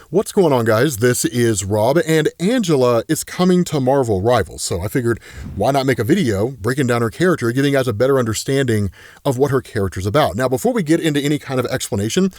What's going on, guys? This is Rob, and Angela is coming to Marvel Rivals, so I figured why not make a video breaking down her character, giving you guys a better understanding of what her character's about. Now, before we get into any kind of explanation,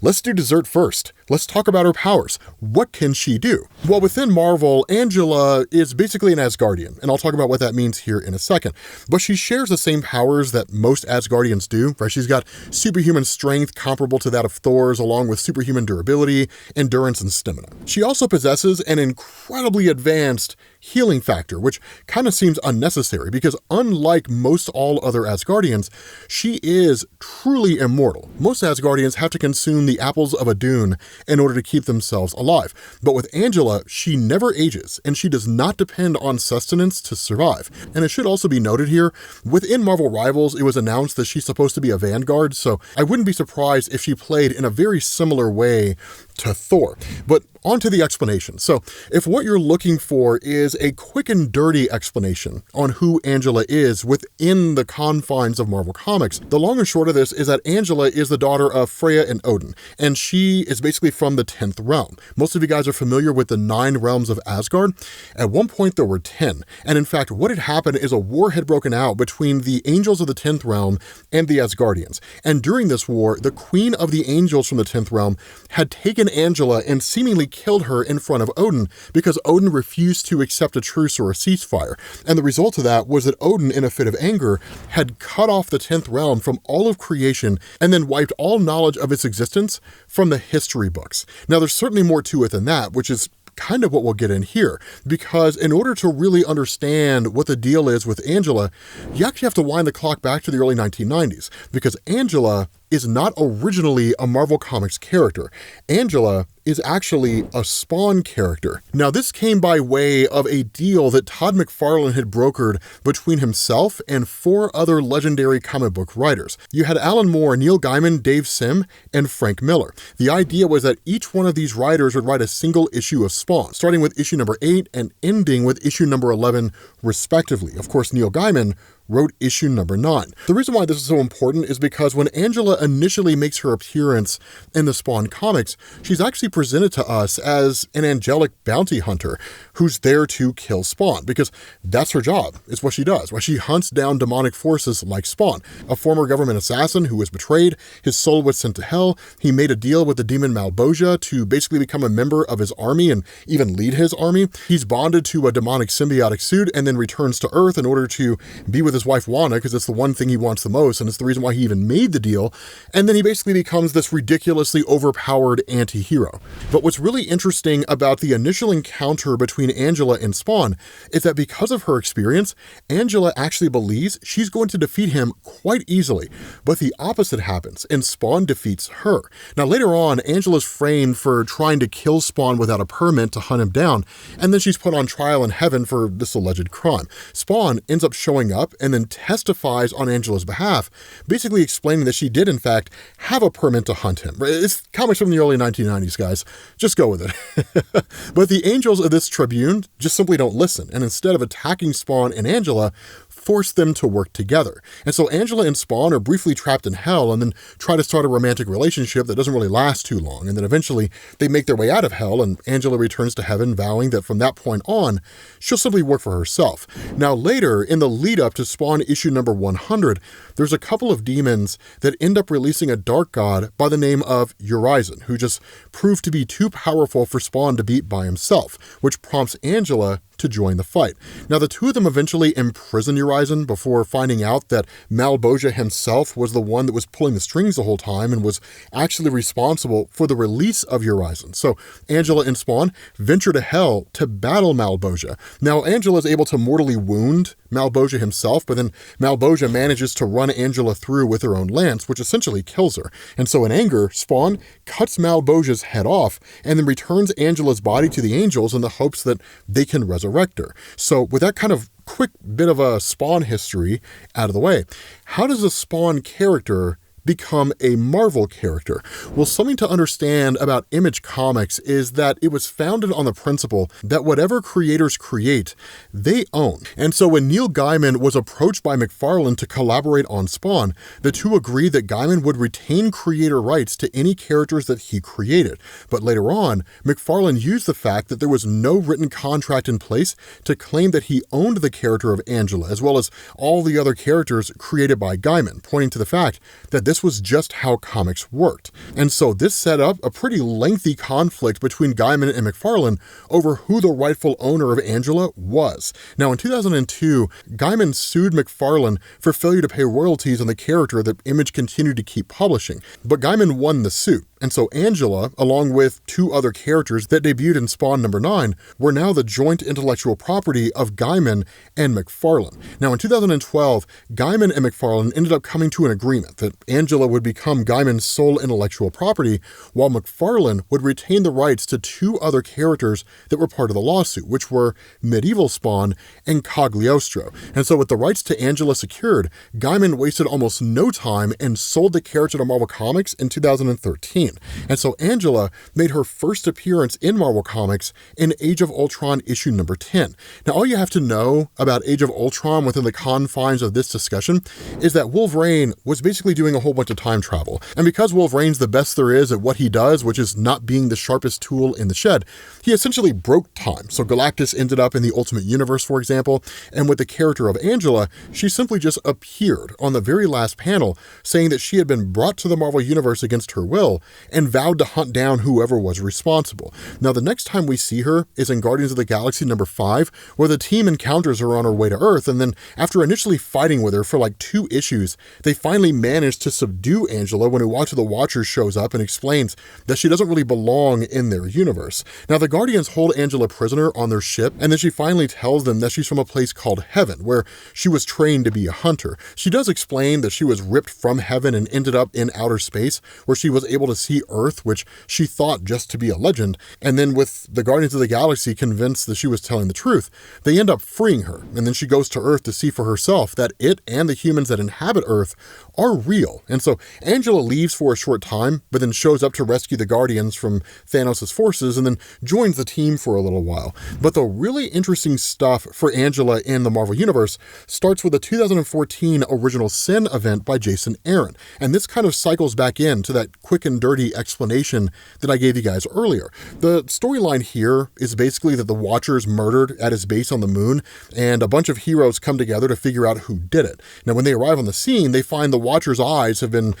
let's do dessert first. Let's talk about her powers. What can she do? Well, within Marvel, Angela is basically an Asgardian, and I'll talk about what that means here in a second. But she shares the same powers that most Asgardians do, right? She's got superhuman strength comparable to that of Thor's, along with superhuman durability, endurance, and stamina. She also possesses an incredibly advanced healing factor, which kind of seems unnecessary because unlike most all other Asgardians, she is truly immortal. Most Asgardians have to consume the apples of a dune in order to keep themselves alive. But with Angela, she never ages, and she does not depend on sustenance to survive. And it should also be noted here, within Marvel Rivals, it was announced that she's supposed to be a Vanguard, so I wouldn't be surprised if she played in a very similar way to Thor. But on to the explanation. So if what you're looking for is a quick and dirty explanation on who Angela is within the confines of Marvel Comics, the long and short of this is that Angela is the daughter of Freya and Odin, and she is basically from the 10th realm. Most of you guys are familiar with the 9 realms of Asgard. At one point there were 10, and in fact what had happened is a war had broken out between the angels of the 10th realm and the Asgardians. And during this war, the queen of the angels from the 10th realm had taken Angela and seemingly killed her in front of Odin because Odin refused to accept a truce or a ceasefire. And the result of that was that Odin, in a fit of anger, had cut off the 10th realm from all of creation and then wiped all knowledge of its existence from the history books. Now, there's certainly more to it than that, which is kind of what we'll get in here, because in order to really understand what the deal is with Angela, you actually have to wind the clock back to the early 1990s, because Angela is not originally a Marvel Comics character. Angela is actually a Spawn character. Now, this came by way of a deal that Todd McFarlane had brokered between himself and 4 other legendary comic book writers. You had Alan Moore, Neil Gaiman, Dave Sim, and Frank Miller. The idea was that each one of these writers would write a single issue of Spawn, starting with issue number 8 and ending with issue number 11, respectively. Of course, Neil Gaiman wrote issue number 9. The reason why this is so important is because when Angela initially makes her appearance in the Spawn comics, she's actually presented to us as an angelic bounty hunter who's there to kill Spawn, because that's her job. It's what she does. She hunts down demonic forces like Spawn. A former government assassin who was betrayed, his soul was sent to hell. He made a deal with the demon Malboja to basically become a member of his army and even lead his army. He's bonded to a demonic symbiotic suit and then returns to Earth in order to be with his wife Wanda, because it's the one thing he wants the most, and it's the reason why he even made the deal. And then he basically becomes this ridiculously overpowered anti-hero. But what's really interesting about the initial encounter between Angela and Spawn is that because of her experience, Angela actually believes she's going to defeat him quite easily. But the opposite happens, and Spawn defeats her. Now, later on, Angela's framed for trying to kill Spawn without a permit to hunt him down, and then she's put on trial in heaven for this alleged crime. Spawn ends up showing up and then testifies on Angela's behalf, basically explaining that she did in fact have a permit to hunt him. It's comics from the early 1990s, guys. Just go with it. But the angels of this tribune just simply don't listen, and instead of attacking Spawn and Angela, force them to work together. And so Angela and Spawn are briefly trapped in hell and then try to start a romantic relationship that doesn't really last too long. And then eventually they make their way out of hell, and Angela returns to heaven, vowing that from that point on, she'll simply work for herself. Now later, in the lead up to Spawn issue number 100, there's a couple of demons that end up releasing a dark god by the name of Urizen, who just proved to be too powerful for Spawn to beat by himself, which prompts Angela to join the fight. Now, the two of them eventually imprison Urizen before finding out that Malboja himself was the one that was pulling the strings the whole time and was actually responsible for the release of Urizen. So Angela and Spawn venture to hell to battle Malboja. Now, Angela is able to mortally wound Malboja himself, but then Malboja manages to run Angela through with her own lance, which essentially kills her. And so in anger, Spawn cuts Malboja's head off and then returns Angela's body to the angels in the hopes that they can resurrect her. So with that kind of quick bit of a Spawn history out of the way, how does a Spawn character become a Marvel character? Well, something to understand about Image Comics is that it was founded on the principle that whatever creators create, they own. And so when Neil Gaiman was approached by McFarlane to collaborate on Spawn, the two agreed that Gaiman would retain creator rights to any characters that he created. But later on, McFarlane used the fact that there was no written contract in place to claim that he owned the character of Angela, as well as all the other characters created by Gaiman, pointing to the fact that this was just how comics worked. And so this set up a pretty lengthy conflict between Gaiman and McFarlane over who the rightful owner of Angela was. Now, in 2002, Gaiman sued McFarlane for failure to pay royalties on the character that Image continued to keep publishing, but Gaiman won the suit. And so Angela, along with two other characters that debuted in Spawn number 9, were now the joint intellectual property of Gaiman and McFarlane. Now, in 2012, Gaiman and McFarlane ended up coming to an agreement that Angela would become Gaiman's sole intellectual property, while McFarlane would retain the rights to two other characters that were part of the lawsuit, which were Medieval Spawn and Cagliostro. And so with the rights to Angela secured, Gaiman wasted almost no time and sold the character to Marvel Comics in 2013. And so Angela made her first appearance in Marvel Comics in Age of Ultron issue number 10. Now, all you have to know about Age of Ultron within the confines of this discussion is that Wolverine was basically doing a whole bunch of time travel. And because Wolverine's the best there is at what he does, which is not being the sharpest tool in the shed, he essentially broke time. So Galactus ended up in the Ultimate Universe, for example, and with the character of Angela, she simply just appeared on the very last panel saying that she had been brought to the Marvel Universe against her will and vowed to hunt down whoever was responsible. Now, the next time we see her is in Guardians of the Galaxy number 5, where the team encounters her on her way to Earth, and then after initially fighting with her for like 2 issues, they finally manage to subdue Angela when Watch of the Watchers shows up and explains that she doesn't really belong in their universe. Now, the Guardians hold Angela prisoner on their ship, and then she finally tells them that she's from a place called Heaven, where she was trained to be a hunter. She does explain that she was ripped from Heaven and ended up in outer space, where she was able to see Earth, which she thought just to be a legend, and then with the Guardians of the Galaxy convinced that she was telling the truth, they end up freeing her, and then she goes to Earth to see for herself that it and the humans that inhabit Earth are real. And so Angela leaves for a short time, but then shows up to rescue the Guardians from Thanos' forces and then joins the team for a little while. But the really interesting stuff for Angela in the Marvel Universe starts with the 2014 Original Sin event by Jason Aaron. And this kind of cycles back into that quick and dirty explanation that I gave you guys earlier. The storyline here is basically that the Watcher's murdered at his base on the moon, and a bunch of heroes come together to figure out who did it. Now, when they arrive on the scene, they find the Watcher's eyes have been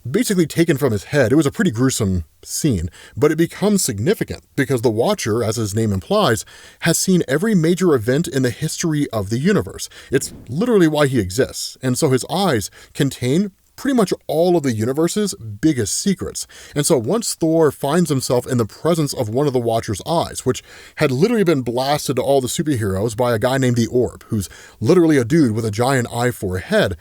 basically taken from his head. It was a pretty gruesome scene, but it becomes significant because the Watcher, as his name implies, has seen every major event in the history of the universe. It's literally why he exists. And so his eyes contain pretty much all of the universe's biggest secrets. And so once Thor finds himself in the presence of one of the Watcher's eyes, which had literally been blasted to all the superheroes by a guy named the Orb, who's literally a dude with a giant eye for a head,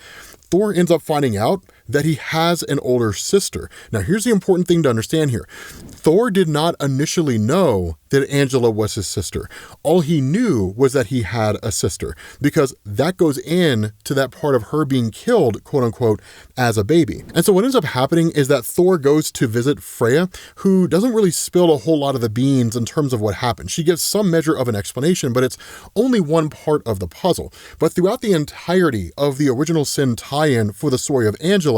Thor ends up finding out that he has an older sister. Now, here's the important thing to understand here. Thor did not initially know that Angela was his sister. All he knew was that he had a sister, because that goes in to that part of her being killed, quote unquote, as a baby. And so what ends up happening is that Thor goes to visit Freya, who doesn't really spill a whole lot of the beans in terms of what happened. She gives some measure of an explanation, but it's only one part of the puzzle. But throughout the entirety of the Original Sin tie-in for the story of Angela,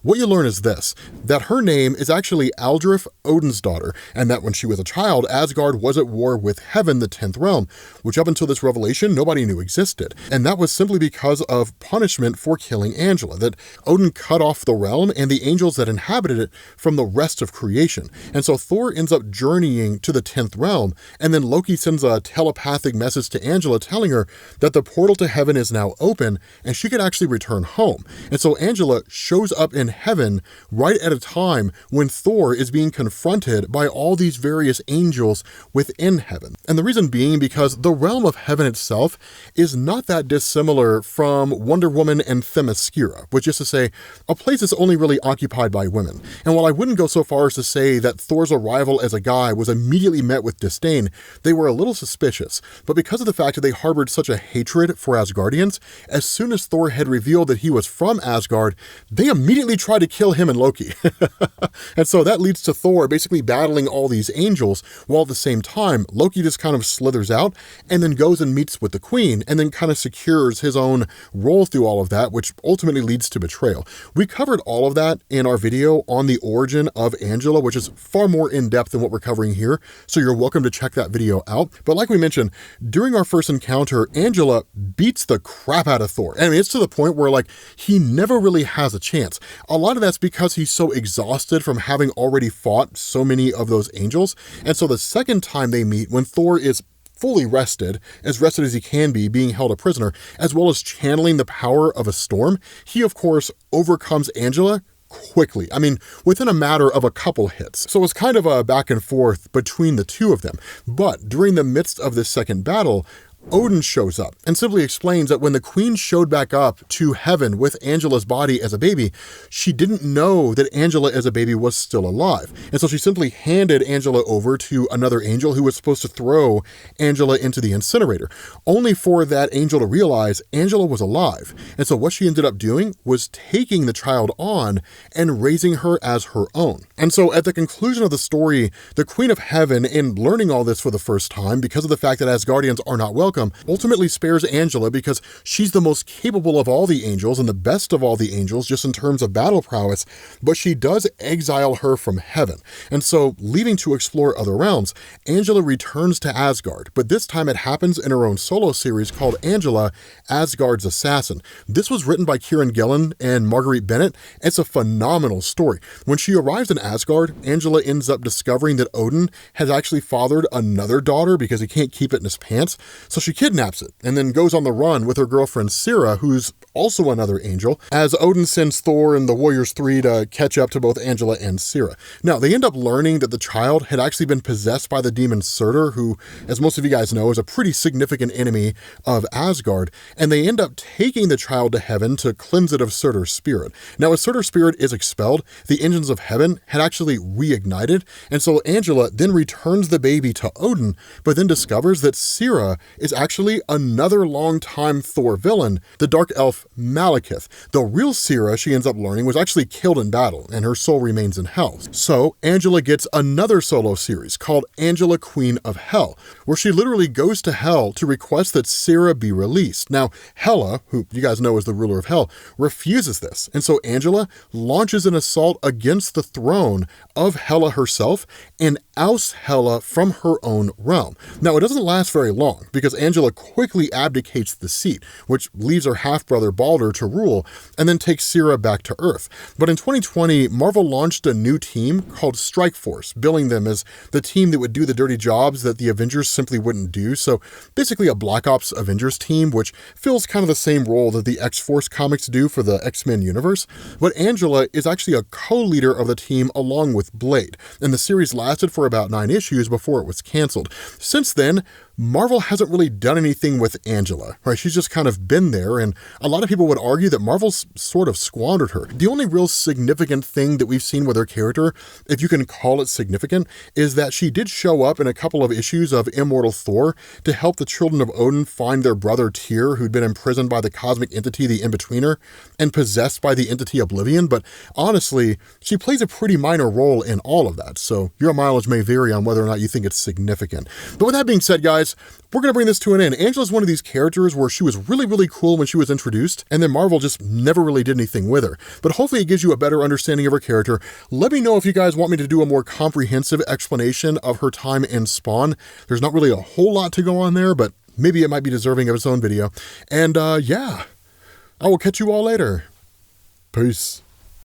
what you learn is this, that her name is actually Aldrich, Odin's daughter, and that when she was a child, Asgard was at war with Heaven, the 10th realm, which up until this revelation, nobody knew existed. And that was simply because of punishment for killing Angela, that Odin cut off the realm and the angels that inhabited it from the rest of creation. And so Thor ends up journeying to the 10th realm, and then Loki sends a telepathic message to Angela telling her that the portal to Heaven is now open and she could actually return home. And so Angela shows up in Heaven right at a time when Thor is being confronted by all these various angels within Heaven. And the reason being because the realm of Heaven itself is not that dissimilar from Wonder Woman and Themyscira, which is to say, a place that's only really occupied by women. And while I wouldn't go so far as to say that Thor's arrival as a guy was immediately met with disdain, they were a little suspicious. But because of the fact that they harbored such a hatred for Asgardians, as soon as Thor had revealed that he was from Asgard, they they immediately try to kill him and Loki. And so that leads to Thor basically battling all these angels, while at the same time, Loki just kind of slithers out and then goes and meets with the Queen and then kind of secures his own role through all of that, which ultimately leads to betrayal. We covered all of that in our video on the origin of Angela, which is far more in-depth than what we're covering here, so you're welcome to check that video out. But like we mentioned, during our first encounter, Angela beats the crap out of Thor. I mean, it's to the point where like he never really has a chance. A lot of that's because he's so exhausted from having already fought so many of those angels. And so the second time they meet, when Thor is fully rested as he can be, being held a prisoner, as well as channeling the power of a storm, he of course overcomes Angela quickly. I mean, within a matter of a couple hits. So it's kind of a back and forth between the two of them. But during the midst of this second battle, Odin shows up and simply explains that when the Queen showed back up to heaven with Angela's body as a baby, she didn't know that Angela as a baby was still alive. And so she simply handed Angela over to another angel who was supposed to throw Angela into the incinerator, only for that angel to realize Angela was alive. And so what she ended up doing was taking the child on and raising her as her own. And so at the conclusion of the story, the Queen of Heaven, in learning all this for the first time, because of the fact that Asgardians are not welcome, ultimately spares Angela because she's the most capable of all the angels and the best of all the angels just in terms of battle prowess, but she does exile her from heaven. And so, leaving to explore other realms, Angela returns to Asgard, but this time it happens in her own solo series called Angela, Asgard's Assassin. This was written by Kieran Gillen and Marguerite Bennett. It's a phenomenal story. When she arrives in Asgard, Angela ends up discovering that Odin has actually fathered another daughter because he can't keep it in his pants. So she kidnaps it and then goes on the run with her girlfriend Sera, who's also another angel, as Odin sends Thor and the Warriors 3 to catch up to both Angela and Sera. Now, they end up learning that the child had actually been possessed by the demon Surtur, who, as most of you guys know, is a pretty significant enemy of Asgard, and they end up taking the child to heaven to cleanse it of Surtur's spirit. Now, as Surtur's spirit is expelled, the engines of heaven had actually reignited, and so Angela then returns the baby to Odin, but then discovers that Sera is actually another longtime Thor villain, the dark elf Malekith. The real Sera, she ends up learning, was actually killed in battle, and her soul remains in hell. So Angela gets another solo series called Angela, Queen of Hell, where she literally goes to hell to request that Sera be released. Now, Hela, who you guys know is the ruler of hell, refuses this, and so Angela launches an assault against the throne of Hela herself and ousts Hela from her own realm. Now, it doesn't last very long, because Angela quickly abdicates the seat, which leaves her half-brother Balder to rule, and then takes Sera back to Earth. But in 2020, Marvel launched a new team called Strike Force, billing them as the team that would do the dirty jobs that the Avengers simply wouldn't do. So basically a Black Ops Avengers team, which fills kind of the same role that the X-Force comics do for the X-Men universe. But Angela is actually a co-leader of the team along with Blade, and the series lasted for about 9 issues before it was canceled. Since then, Marvel hasn't really done anything with Angela, right? She's just kind of been there, and a lot of people would argue that Marvel's sort of squandered her. The only real significant thing that we've seen with her character, if you can call it significant, is that she did show up in a couple of issues of Immortal Thor to help the children of Odin find their brother Tyr, who'd been imprisoned by the cosmic entity, the In-Betweener, and possessed by the entity Oblivion. But honestly, she plays a pretty minor role in all of that, so your mileage may vary on whether or not you think it's significant. But with that being said, guys, we're going to bring this to an end. Angela's one of these characters where she was really, really cool when she was introduced, and then Marvel just never really did anything with her. But hopefully it gives you a better understanding of her character. Let me know if you guys want me to do a more comprehensive explanation of her time in Spawn. There's not really a whole lot to go on there, but maybe it might be deserving of its own video. And yeah, I will catch you all later. Peace.